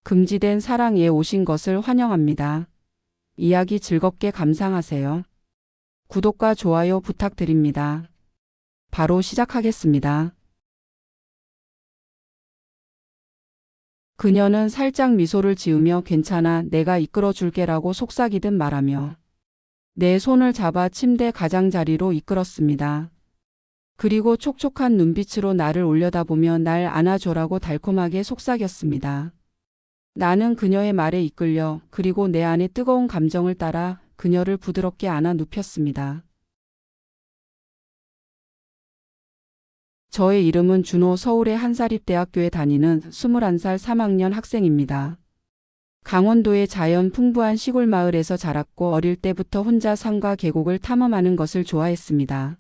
금지된 사랑에 오신 것을 환영합니다. 이야기 즐겁게 감상하세요. 구독과 좋아요 부탁드립니다. 바로 시작하겠습니다. 그녀는 살짝 미소를 지으며 괜찮아, 내가 이끌어줄게라고 속삭이듯 말하며 내 손을 잡아 침대 가장자리로 이끌었습니다. 그리고 촉촉한 눈빛으로 나를 올려다보며 날 안아줘라고 달콤하게 속삭였습니다. 나는 그녀의 말에 이끌려 그리고 내 안의 뜨거운 감정을 따라 그녀를 부드럽게 안아 눕혔습니다. 저의 이름은 준호, 서울의 한사립대학교에 다니는 21살 3학년 학생입니다. 강원도의 자연 풍부한 시골 마을에서 자랐고 어릴 때부터 혼자 산과 계곡을 탐험하는 것을 좋아했습니다.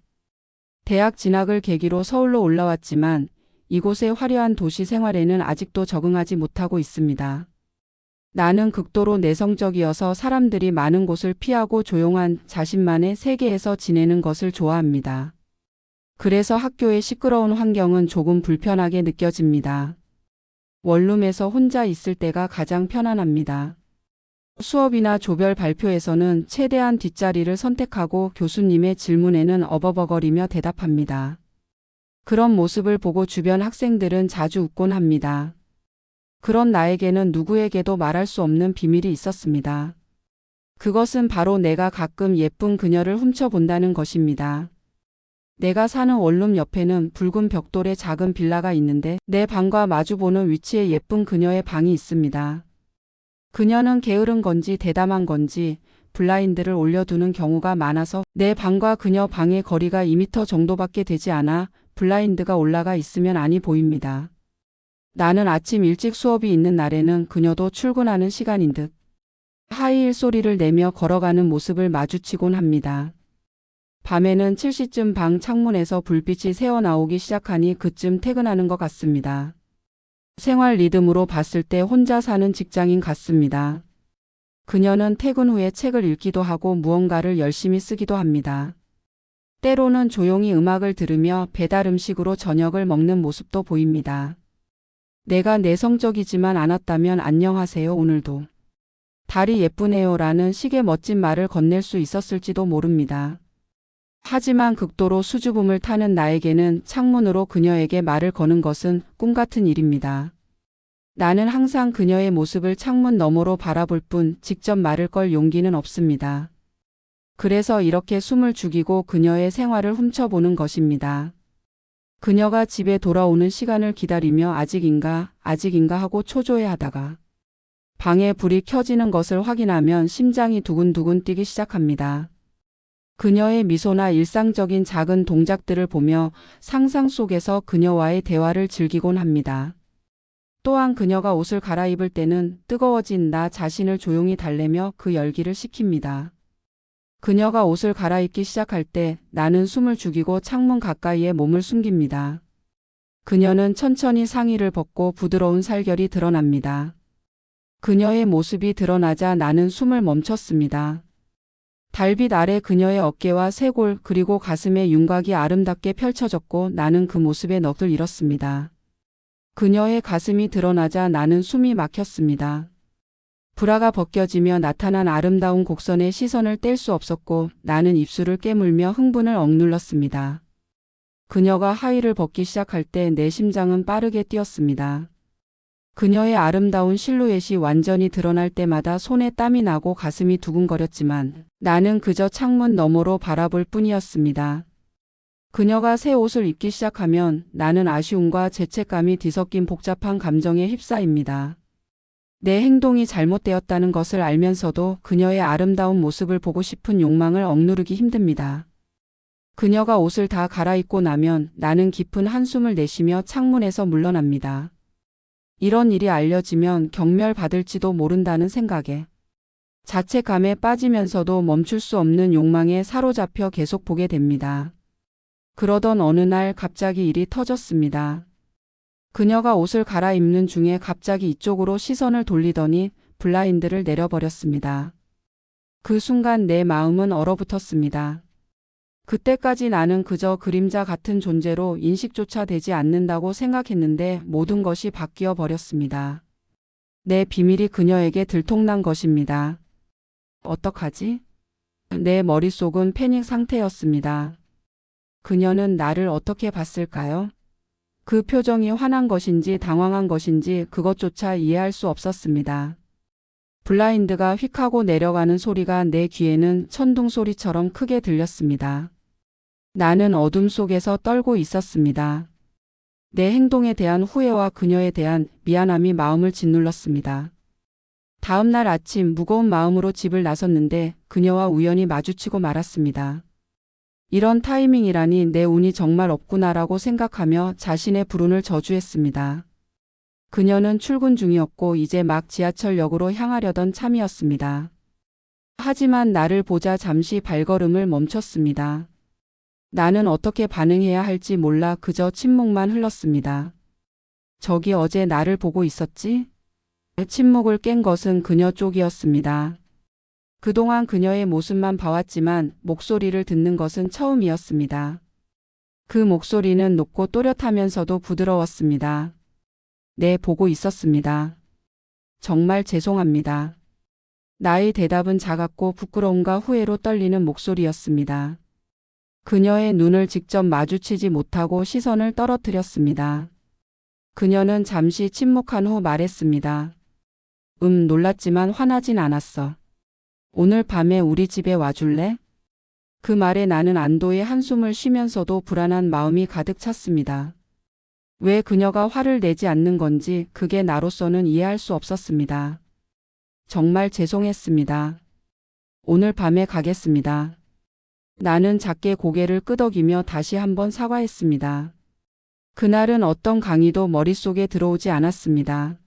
대학 진학을 계기로 서울로 올라왔지만 이곳의 화려한 도시 생활에는 아직도 적응하지 못하고 있습니다. 나는 극도로 내성적이어서 사람들이 많은 곳을 피하고 조용한 자신만의 세계에서 지내는 것을 좋아합니다. 그래서 학교의 시끄러운 환경은 조금 불편하게 느껴집니다. 원룸에서 혼자 있을 때가 가장 편안합니다. 수업이나 조별 발표에서는 최대한 뒷자리를 선택하고 교수님의 질문에는 어버버거리며 대답합니다. 그런 모습을 보고 주변 학생들은 자주 웃곤 합니다. 그런 나에게는 누구에게도 말할 수 없는 비밀이 있었습니다. 그것은 바로 내가 가끔 예쁜 그녀를 훔쳐본다는 것입니다. 내가 사는 원룸 옆에는 붉은 벽돌의 작은 빌라가 있는데 내 방과 마주보는 위치에 예쁜 그녀의 방이 있습니다. 그녀는 게으른 건지 대담한 건지 블라인드를 올려두는 경우가 많아서 내 방과 그녀 방의 거리가 2m 정도밖에 되지 않아 블라인드가 올라가 있으면 안이 보입니다. 나는 아침 일찍 수업이 있는 날에는 그녀도 출근하는 시간인 듯 하이힐 소리를 내며 걸어가는 모습을 마주치곤 합니다. 밤에는 7시쯤 방 창문에서 불빛이 새어나오기 시작하니 그쯤 퇴근하는 것 같습니다. 생활 리듬으로 봤을 때 혼자 사는 직장인 같습니다. 그녀는 퇴근 후에 책을 읽기도 하고 무언가를 열심히 쓰기도 합니다. 때로는 조용히 음악을 들으며 배달 음식으로 저녁을 먹는 모습도 보입니다. 내가 내성적이지만 않았다면 안녕하세요 오늘도 달이 예쁘네요 라는 식의 멋진 말을 건넬 수 있었을지도 모릅니다. 하지만 극도로 수줍음을 타는 나에게는 창문으로 그녀에게 말을 거는 것은 꿈같은 일입니다. 나는 항상 그녀의 모습을 창문 너머로 바라볼 뿐 직접 말을 걸 용기는 없습니다. 그래서 이렇게 숨을 죽이고 그녀의 생활을 훔쳐보는 것입니다. 그녀가 집에 돌아오는 시간을 기다리며 아직인가 하고 초조해하다가 방에 불이 켜지는 것을 확인하면 심장이 두근두근 뛰기 시작합니다. 그녀의 미소나 일상적인 작은 동작들을 보며 상상 속에서 그녀와의 대화를 즐기곤 합니다. 또한 그녀가 옷을 갈아입을 때는 뜨거워진 나 자신을 조용히 달래며 그 열기를 식힙니다. 그녀가 옷을 갈아입기 시작할 때 나는 숨을 죽이고 창문 가까이에 몸을 숨깁니다. 그녀는 천천히 상의를 벗고 부드러운 살결이 드러납니다. 그녀의 모습이 드러나자 나는 숨을 멈췄습니다. 달빛 아래 그녀의 어깨와 쇄골 그리고 가슴의 윤곽이 아름답게 펼쳐졌고 나는 그 모습에 넋을 잃었습니다. 그녀의 가슴이 드러나자 나는 숨이 막혔습니다. 브라가 벗겨지며 나타난 아름다운 곡선에 시선을 뗄 수 없었고 나는 입술을 깨물며 흥분을 억눌렀습니다. 그녀가 하의를 벗기 시작할 때 내 심장은 빠르게 뛰었습니다. 그녀의 아름다운 실루엣이 완전히 드러날 때마다 손에 땀이 나고 가슴이 두근거렸지만 나는 그저 창문 너머로 바라볼 뿐이었습니다. 그녀가 새 옷을 입기 시작하면 나는 아쉬움과 죄책감이 뒤섞인 복잡한 감정에 휩싸입니다. 내 행동이 잘못되었다는 것을 알면서도 그녀의 아름다운 모습을 보고 싶은 욕망을 억누르기 힘듭니다. 그녀가 옷을 다 갈아입고 나면 나는 깊은 한숨을 내쉬며 창문에서 물러납니다. 이런 일이 알려지면 경멸받을지도 모른다는 생각에 자책감에 빠지면서도 멈출 수 없는 욕망에 사로잡혀 계속 보게 됩니다. 그러던 어느 날 갑자기 일이 터졌습니다. 그녀가 옷을 갈아입는 중에 갑자기 이쪽으로 시선을 돌리더니 블라인드를 내려버렸습니다. 그 순간 내 마음은 얼어붙었습니다. 그때까지 나는 그저 그림자 같은 존재로 인식조차 되지 않는다고 생각했는데 모든 것이 바뀌어 버렸습니다. 내 비밀이 그녀에게 들통난 것입니다. 어떡하지? 내 머릿속은 패닉 상태였습니다. 그녀는 나를 어떻게 봤을까요? 그 표정이 화난 것인지 당황한 것인지 그것조차 이해할 수 없었습니다. 블라인드가 휙 하고 내려가는 소리가 내 귀에는 천둥 소리처럼 크게 들렸습니다. 나는 어둠 속에서 떨고 있었습니다. 내 행동에 대한 후회와 그녀에 대한 미안함이 마음을 짓눌렀습니다. 다음 날 아침 무거운 마음으로 집을 나섰는데 그녀와 우연히 마주치고 말았습니다. 이런 타이밍이라니 내 운이 정말 없구나라고 생각하며 자신의 불운을 저주했습니다. 그녀는 출근 중이었고 이제 막 지하철역으로 향하려던 참이었습니다. 하지만 나를 보자 잠시 발걸음을 멈췄습니다. 나는 어떻게 반응해야 할지 몰라 그저 침묵만 흘렀습니다. 저기 어제 나를 보고 있었지? 침묵을 깬 것은 그녀 쪽이었습니다. 그동안 그녀의 모습만 봐왔지만 목소리를 듣는 것은 처음이었습니다. 그 목소리는 높고 또렷하면서도 부드러웠습니다. 네, 보고 있었습니다. 정말 죄송합니다. 나의 대답은 작았고 부끄러움과 후회로 떨리는 목소리였습니다. 그녀의 눈을 직접 마주치지 못하고 시선을 떨어뜨렸습니다. 그녀는 잠시 침묵한 후 말했습니다. 놀랐지만 화나진 않았어. 오늘 밤에 우리 집에 와줄래? 그 말에 나는 안도의 한숨을 쉬면서도 불안한 마음이 가득 찼습니다. 왜 그녀가 화를 내지 않는 건지 그게 나로서는 이해할 수 없었습니다. 정말 죄송했습니다. 오늘 밤에 가겠습니다. 나는 작게 고개를 끄덕이며 다시 한번 사과했습니다. 그날은 어떤 강의도 머릿속에 들어오지 않았습니다.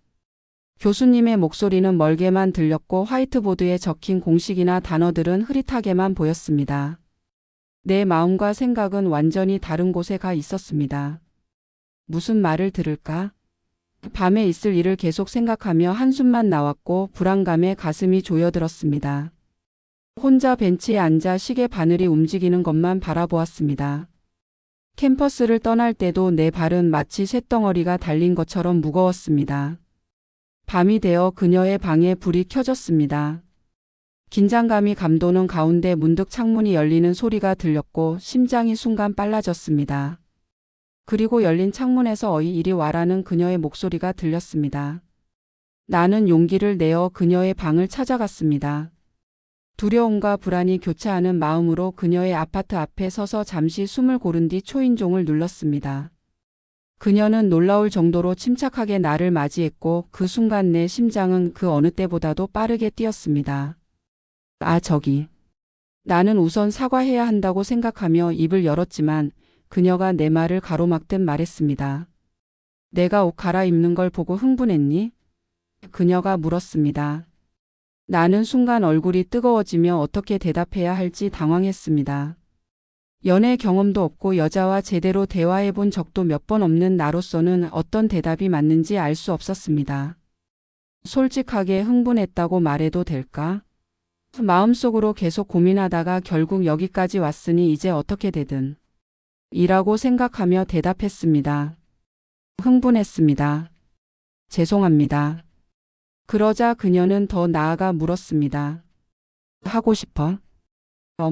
교수님의 목소리는 멀게만 들렸고 화이트보드에 적힌 공식이나 단어들은 흐릿하게만 보였습니다. 내 마음과 생각은 완전히 다른 곳에 가 있었습니다. 무슨 말을 들을까? 밤에 있을 일을 계속 생각하며 한숨만 나왔고 불안감에 가슴이 조여들었습니다. 혼자 벤치에 앉아 시계 바늘이 움직이는 것만 바라보았습니다. 캠퍼스를 떠날 때도 내 발은 마치 쇳덩어리가 달린 것처럼 무거웠습니다. 밤이 되어 그녀의 방에 불이 켜졌습니다. 긴장감이 감도는 가운데 문득 창문이 열리는 소리가 들렸고 심장이 순간 빨라졌습니다. 그리고 열린 창문에서 어이 이리 와라는 그녀의 목소리가 들렸습니다. 나는 용기를 내어 그녀의 방을 찾아갔습니다. 두려움과 불안이 교차하는 마음으로 그녀의 아파트 앞에 서서 잠시 숨을 고른 뒤 초인종을 눌렀습니다. 그녀는 놀라울 정도로 침착하게 나를 맞이했고 그 순간 내 심장은 그 어느 때보다도 빠르게 뛰었습니다. 아, 저기. 나는 우선 사과해야 한다고 생각하며 입을 열었지만 그녀가 내 말을 가로막듯 말했습니다. 내가 옷 갈아입는 걸 보고 흥분했니? 그녀가 물었습니다. 나는 순간 얼굴이 뜨거워지며 어떻게 대답해야 할지 당황했습니다. 연애 경험도 없고 여자와 제대로 대화해 본 적도 몇 번 없는 나로서는 어떤 대답이 맞는지 알 수 없었습니다. 솔직하게 흥분했다고 말해도 될까? 마음속으로 계속 고민하다가 결국 여기까지 왔으니 이제 어떻게 되든 이라고 생각하며 대답했습니다. 흥분했습니다. 죄송합니다. 그러자 그녀는 더 나아가 물었습니다. 하고 싶어?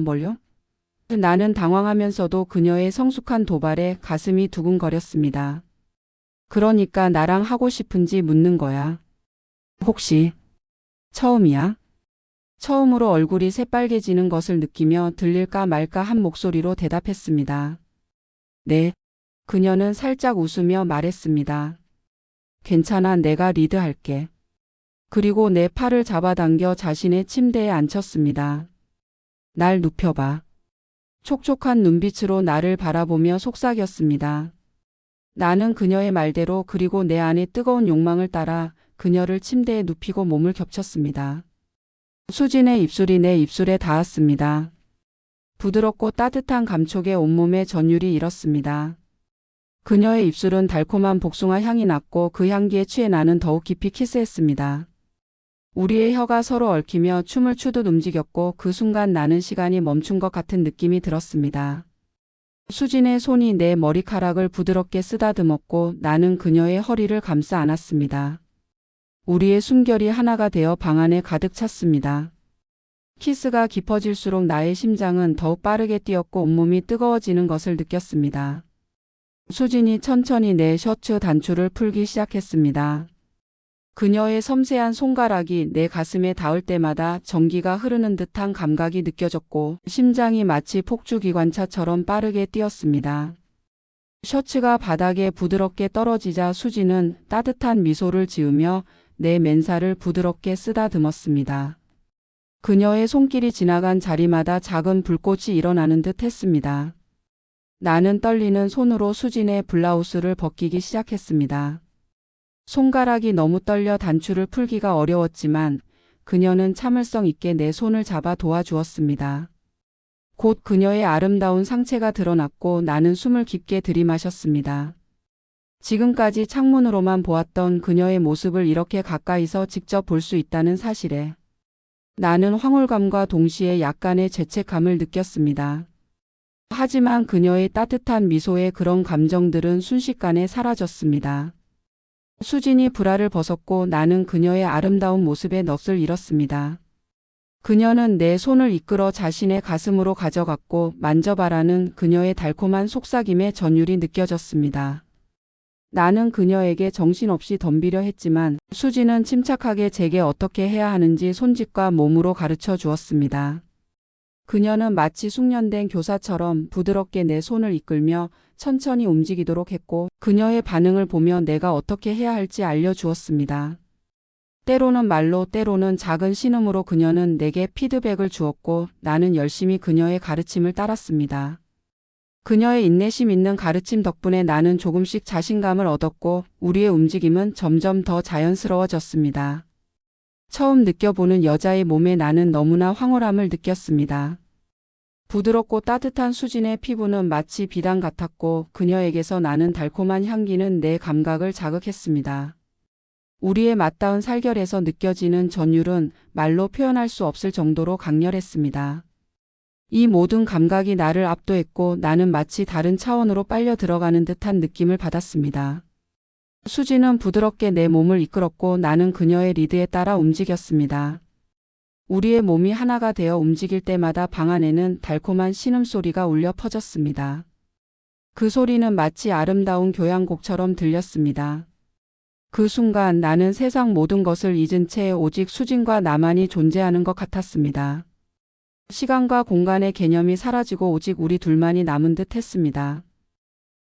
뭘요? 나는 당황하면서도 그녀의 성숙한 도발에 가슴이 두근거렸습니다. 그러니까 나랑 하고 싶은지 묻는 거야. 혹시 처음이야? 처음으로 얼굴이 새빨개지는 것을 느끼며 들릴까 말까 한 목소리로 대답했습니다. 네. 그녀는 살짝 웃으며 말했습니다. 괜찮아, 내가 리드할게. 그리고 내 팔을 잡아당겨 자신의 침대에 앉혔습니다. 날 눕혀봐. 촉촉한 눈빛으로 나를 바라보며 속삭였습니다. 나는 그녀의 말대로 그리고 내 안의 뜨거운 욕망을 따라 그녀를 침대에 눕히고 몸을 겹쳤습니다. 수진의 입술이 내 입술에 닿았습니다. 부드럽고 따뜻한 감촉에 온몸에 전율이 일었습니다. 그녀의 입술은 달콤한 복숭아 향이 났고 그 향기에 취해 나는 더욱 깊이 키스했습니다. 우리의 혀가 서로 얽히며 춤을 추듯 움직였고 그 순간 나는 시간이 멈춘 것 같은 느낌이 들었습니다. 수진의 손이 내 머리카락을 부드럽게 쓰다듬었고 나는 그녀의 허리를 감싸 안았습니다. 우리의 숨결이 하나가 되어 방 안에 가득 찼습니다. 키스가 깊어질수록 나의 심장은 더욱 빠르게 뛰었고 온몸이 뜨거워지는 것을 느꼈습니다. 수진이 천천히 내 셔츠 단추를 풀기 시작했습니다. 그녀의 섬세한 손가락이 내 가슴에 닿을 때마다 전기가 흐르는 듯한 감각이 느껴졌고 심장이 마치 폭주기관차처럼 빠르게 뛰었습니다. 셔츠가 바닥에 부드럽게 떨어지자 수진은 따뜻한 미소를 지으며 내 맨살을 부드럽게 쓰다듬었습니다. 그녀의 손길이 지나간 자리마다 작은 불꽃이 일어나는 듯 했습니다. 나는 떨리는 손으로 수진의 블라우스를 벗기기 시작했습니다. 손가락이 너무 떨려 단추를 풀기가 어려웠지만 그녀는 참을성 있게 내 손을 잡아 도와주었습니다. 곧 그녀의 아름다운 상체가 드러났고 나는 숨을 깊게 들이마셨습니다. 지금까지 창문으로만 보았던 그녀의 모습을 이렇게 가까이서 직접 볼 수 있다는 사실에 나는 황홀감과 동시에 약간의 죄책감을 느꼈습니다. 하지만 그녀의 따뜻한 미소에 그런 감정들은 순식간에 사라졌습니다. 수진이 브라를 벗었고 나는 그녀의 아름다운 모습에 넋을 잃었습니다. 그녀는 내 손을 이끌어 자신의 가슴으로 가져갔고 만져봐라는 그녀의 달콤한 속삭임에 전율이 느껴졌습니다. 나는 그녀에게 정신없이 덤비려 했지만 수진은 침착하게 제게 어떻게 해야 하는지 손짓과 몸으로 가르쳐 주었습니다. 그녀는 마치 숙련된 교사처럼 부드럽게 내 손을 이끌며 천천히 움직이도록 했고 그녀의 반응을 보며 내가 어떻게 해야 할지 알려주었습니다. 때로는 말로 때로는 작은 신음으로 그녀는 내게 피드백을 주었고 나는 열심히 그녀의 가르침을 따랐습니다. 그녀의 인내심 있는 가르침 덕분에 나는 조금씩 자신감을 얻었고 우리의 움직임은 점점 더 자연스러워졌습니다. 처음 느껴보는 여자의 몸에 나는 너무나 황홀함을 느꼈습니다. 부드럽고 따뜻한 수진의 피부는 마치 비단 같았고 그녀에게서 나는 달콤한 향기는 내 감각을 자극했습니다. 우리의 맞닿은 살결에서 느껴지는 전율은 말로 표현할 수 없을 정도로 강렬했습니다. 이 모든 감각이 나를 압도했고 나는 마치 다른 차원으로 빨려 들어가는 듯한 느낌을 받았습니다. 수진은 부드럽게 내 몸을 이끌었고 나는 그녀의 리드에 따라 움직였습니다. 우리의 몸이 하나가 되어 움직일 때마다 방 안에는 달콤한 신음소리가 울려 퍼졌습니다. 그 소리는 마치 아름다운 교향곡처럼 들렸습니다. 그 순간 나는 세상 모든 것을 잊은 채 오직 수진과 나만이 존재하는 것 같았습니다. 시간과 공간의 개념이 사라지고 오직 우리 둘만이 남은 듯 했습니다.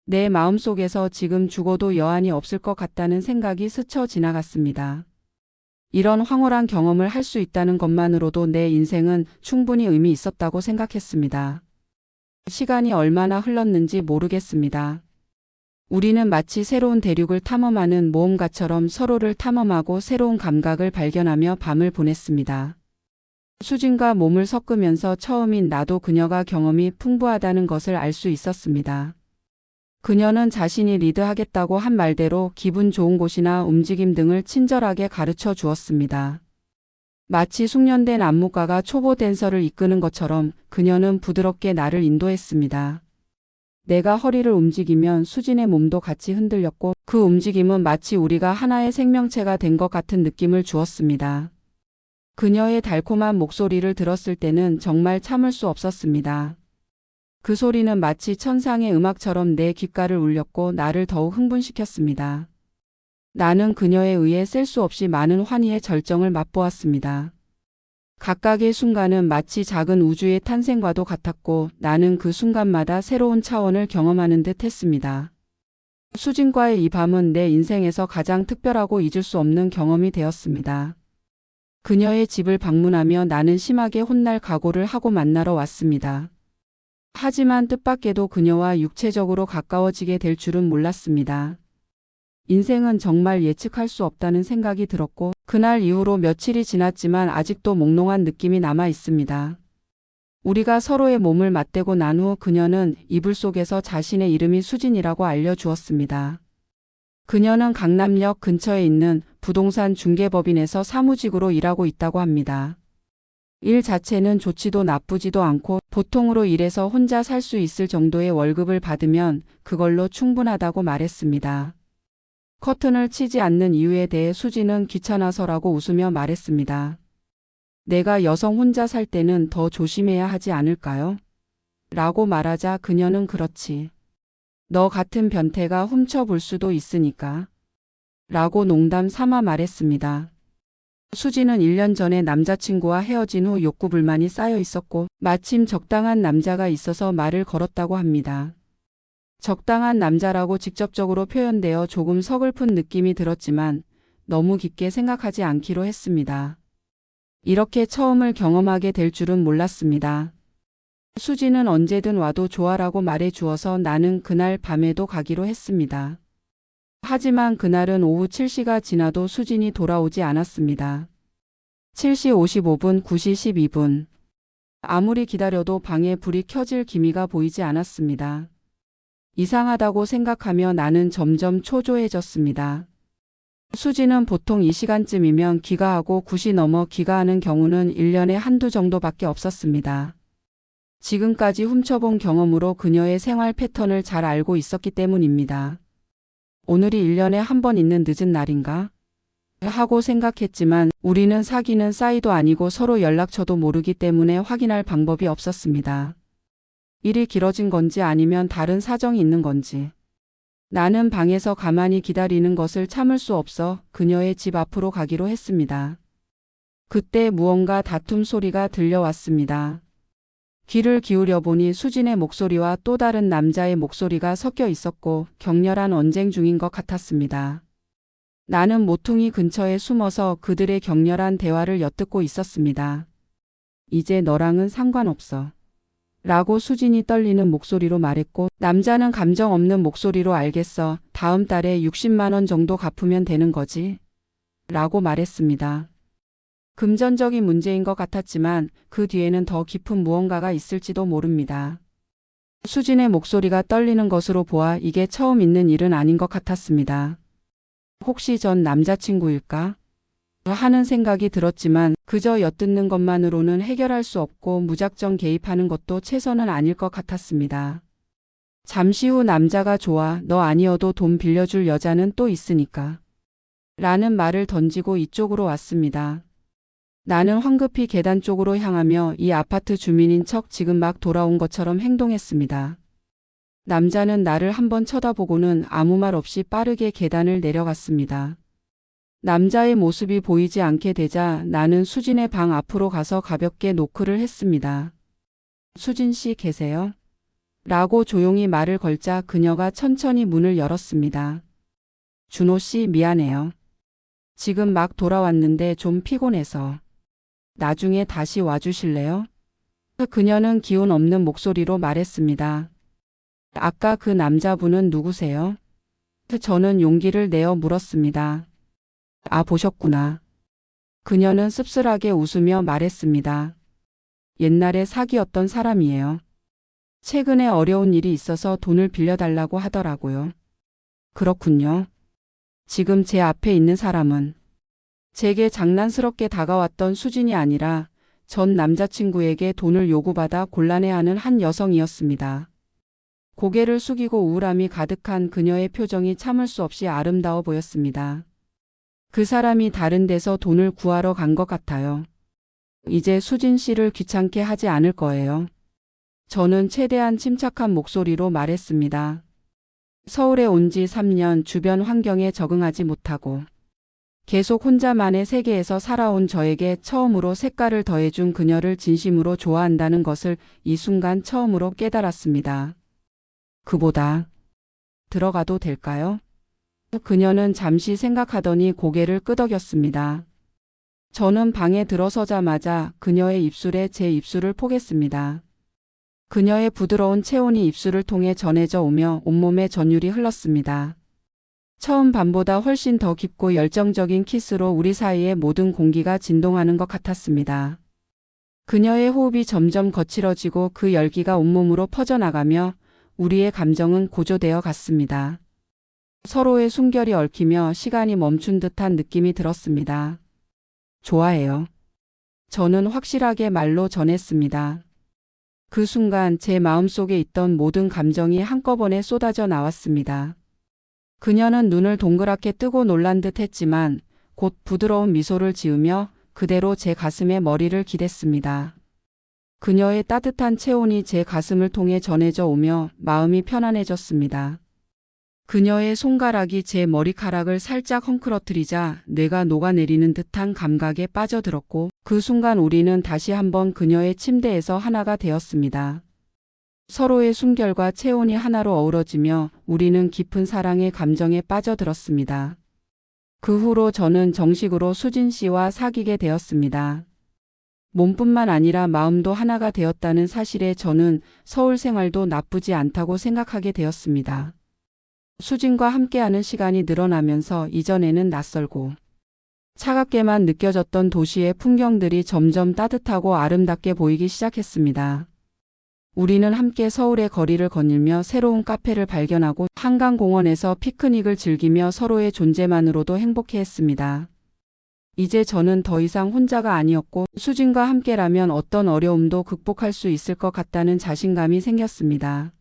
내 마음속에서 지금 죽어도 여한이 없을 것 같다는 생각이 스쳐 지나갔습니다. 이런 황홀한 경험을 할 수 있다는 것만으로도 내 인생은 충분히 의미 있었다고 생각했습니다. 시간이 얼마나 흘렀는지 모르겠습니다. 우리는 마치 새로운 대륙을 탐험하는 모험가처럼 서로를 탐험하고 새로운 감각을 발견하며 밤을 보냈습니다. 수진과 몸을 섞으면서 처음인 나도 그녀가 경험이 풍부하다는 것을 알 수 있었습니다. 그녀는 자신이 리드하겠다고 한 말대로 기분 좋은 곳이나 움직임 등을 친절하게 가르쳐 주었습니다. 마치 숙련된 안무가가 초보 댄서를 이끄는 것처럼 그녀는 부드럽게 나를 인도했습니다. 내가 허리를 움직이면 수진의 몸도 같이 흔들렸고 그 움직임은 마치 우리가 하나의 생명체가 된 것 같은 느낌을 주었습니다. 그녀의 달콤한 목소리를 들었을 때는 정말 참을 수 없었습니다. 그 소리는 마치 천상의 음악처럼 내 귓가를 울렸고 나를 더욱 흥분시켰습니다. 나는 그녀에 의해 셀 수 없이 많은 환희의 절정을 맛보았습니다. 각각의 순간은 마치 작은 우주의 탄생과도 같았고 나는 그 순간마다 새로운 차원을 경험하는 듯 했습니다. 수진과의 이 밤은 내 인생에서 가장 특별하고 잊을 수 없는 경험이 되었습니다. 그녀의 집을 방문하며 나는 심하게 혼날 각오를 하고 만나러 왔습니다. 하지만 뜻밖에도 그녀와 육체적으로 가까워지게 될 줄은 몰랐습니다. 인생은 정말 예측할 수 없다는 생각이 들었고 그날 이후로 며칠이 지났지만 아직도 몽롱한 느낌이 남아 있습니다. 우리가 서로의 몸을 맞대고 난 후 그녀는 이불 속에서 자신의 이름이 수진이라고 알려주었습니다. 그녀는 강남역 근처에 있는 부동산 중개법인에서 사무직으로 일하고 있다고 합니다. 일 자체는 좋지도 나쁘지도 않고 보통으로 일해서 혼자 살 수 있을 정도의 월급을 받으면 그걸로 충분하다고 말했습니다. 커튼을 치지 않는 이유에 대해 수지는 귀찮아서라고 웃으며 말했습니다. 내가 여성 혼자 살 때는 더 조심해야 하지 않을까요? 라고 말하자 그녀는 그렇지. 너 같은 변태가 훔쳐볼 수도 있으니까. 라고 농담 삼아 말했습니다. 수지는 1년 전에 남자친구와 헤어진 후 욕구불만이 쌓여 있었고 마침 적당한 남자가 있어서 말을 걸었다고 합니다. 적당한 남자라고 직접적으로 표현되어 조금 서글픈 느낌이 들었지만 너무 깊게 생각하지 않기로 했습니다. 이렇게 처음을 경험하게 될 줄은 몰랐습니다. 수지는 언제든 와도 좋아라고 말해 주어서 나는 그날 밤에도 가기로 했습니다. 하지만 그날은 오후 7시가 지나도 수진이 돌아오지 않았습니다. 7시 55분, 9시 12분. 아무리 기다려도 방에 불이 켜질 기미가 보이지 않았습니다. 이상하다고 생각하며 나는 점점 초조해졌습니다. 수지는 보통 이 시간쯤이면 귀가하고 9시 넘어 귀가하는 경우는 1년에 한두 정도밖에 없었습니다. 지금까지 훔쳐본 경험으로 그녀의 생활 패턴을 잘 알고 있었기 때문입니다. 오늘이 1년에 한 번 있는 늦은 날인가? 하고 생각했지만 우리는 사귀는 사이도 아니고 서로 연락처도 모르기 때문에 확인할 방법이 없었습니다. 일이 길어진 건지 아니면 다른 사정이 있는 건지. 나는 방에서 가만히 기다리는 것을 참을 수 없어 그녀의 집 앞으로 가기로 했습니다. 그때 무언가 다툼 소리가 들려왔습니다. 귀를 기울여 보니 수진의 목소리와 또 다른 남자의 목소리가 섞여 있었고 격렬한 언쟁 중인 것 같았습니다. 나는 모퉁이 근처에 숨어서 그들의 격렬한 대화를 엿듣고 있었습니다. 이제 너랑은 상관없어. 라고 수진이 떨리는 목소리로 말했고 남자는 감정 없는 목소리로 알겠어. 다음 달에 60만 원 정도 갚으면 되는 거지. 라고 말했습니다. 금전적인 문제인 것 같았지만 그 뒤에는 더 깊은 무언가가 있을지도 모릅니다. 수진의 목소리가 떨리는 것으로 보아 이게 처음 있는 일은 아닌 것 같았습니다. 혹시 전 남자친구일까? 하는 생각이 들었지만 그저 엿듣는 것만으로는 해결할 수 없고 무작정 개입하는 것도 최선은 아닐 것 같았습니다. 잠시 후 남자가 좋아. 너 아니어도 돈 빌려줄 여자는 또 있으니까. 라는 말을 던지고 이쪽으로 왔습니다. 나는 황급히 계단 쪽으로 향하며 이 아파트 주민인 척 지금 막 돌아온 것처럼 행동했습니다. 남자는 나를 한번 쳐다보고는 아무 말 없이 빠르게 계단을 내려갔습니다. 남자의 모습이 보이지 않게 되자 나는 수진의 방 앞으로 가서 가볍게 노크를 했습니다. 수진 씨 계세요? 라고 조용히 말을 걸자 그녀가 천천히 문을 열었습니다. 준호 씨 미안해요. 지금 막 돌아왔는데 좀 피곤해서. 나중에 다시 와주실래요? 그녀는 기운 없는 목소리로 말했습니다. 아까 그 남자분은 누구세요? 저는 용기를 내어 물었습니다. 아, 보셨구나. 그녀는 씁쓸하게 웃으며 말했습니다. 옛날에 사귀었던 사람이에요. 최근에 어려운 일이 있어서 돈을 빌려달라고 하더라고요. 그렇군요. 지금 제 앞에 있는 사람은 제게 장난스럽게 다가왔던 수진이 아니라 전 남자친구에게 돈을 요구받아 곤란해하는 한 여성이었습니다. 고개를 숙이고 우울함이 가득한 그녀의 표정이 참을 수 없이 아름다워 보였습니다. 그 사람이 다른 데서 돈을 구하러 간 것 같아요. 이제 수진 씨를 귀찮게 하지 않을 거예요. 저는 최대한 침착한 목소리로 말했습니다. 서울에 온 지 3년 주변 환경에 적응하지 못하고 계속 혼자만의 세계에서 살아온 저에게 처음으로 색깔을 더해준 그녀를 진심으로 좋아한다는 것을 이 순간 처음으로 깨달았습니다. 그보다 들어가도 될까요? 그녀는 잠시 생각하더니 고개를 끄덕였습니다. 저는 방에 들어서자마자 그녀의 입술에 제 입술을 포겠습니다. 그녀의 부드러운 체온이 입술을 통해 전해져 오며 온몸에 전율이 흘렀습니다. 처음 밤보다 훨씬 더 깊고 열정적인 키스로 우리 사이의 모든 공기가 진동하는 것 같았습니다. 그녀의 호흡이 점점 거칠어지고 그 열기가 온몸으로 퍼져나가며 우리의 감정은 고조되어 갔습니다. 서로의 숨결이 얽히며 시간이 멈춘 듯한 느낌이 들었습니다. 좋아해요. 저는 확실하게 말로 전했습니다. 그 순간 제 마음속에 있던 모든 감정이 한꺼번에 쏟아져 나왔습니다. 그녀는 눈을 동그랗게 뜨고 놀란 듯 했지만 곧 부드러운 미소를 지으며 그대로 제 가슴에 머리를 기댔습니다. 그녀의 따뜻한 체온이 제 가슴을 통해 전해져 오며 마음이 편안해졌습니다. 그녀의 손가락이 제 머리카락을 살짝 헝클어뜨리자 뇌가 녹아내리는 듯한 감각에 빠져들었고 그 순간 우리는 다시 한번 그녀의 침대에서 하나가 되었습니다. 서로의 숨결과 체온이 하나로 어우러지며 우리는 깊은 사랑의 감정에 빠져들었습니다. 그 후로 저는 정식으로 수진 씨와 사귀게 되었습니다. 몸뿐만 아니라 마음도 하나가 되었다는 사실에 저는 서울 생활도 나쁘지 않다고 생각하게 되었습니다. 수진과 함께하는 시간이 늘어나면서 이전에는 낯설고 차갑게만 느껴졌던 도시의 풍경들이 점점 따뜻하고 아름답게 보이기 시작했습니다. 우리는 함께 서울의 거리를 거닐며 새로운 카페를 발견하고 한강공원에서 피크닉을 즐기며 서로의 존재만으로도 행복해했습니다. 이제 저는 더 이상 혼자가 아니었고 수진과 함께라면 어떤 어려움도 극복할 수 있을 것 같다는 자신감이 생겼습니다.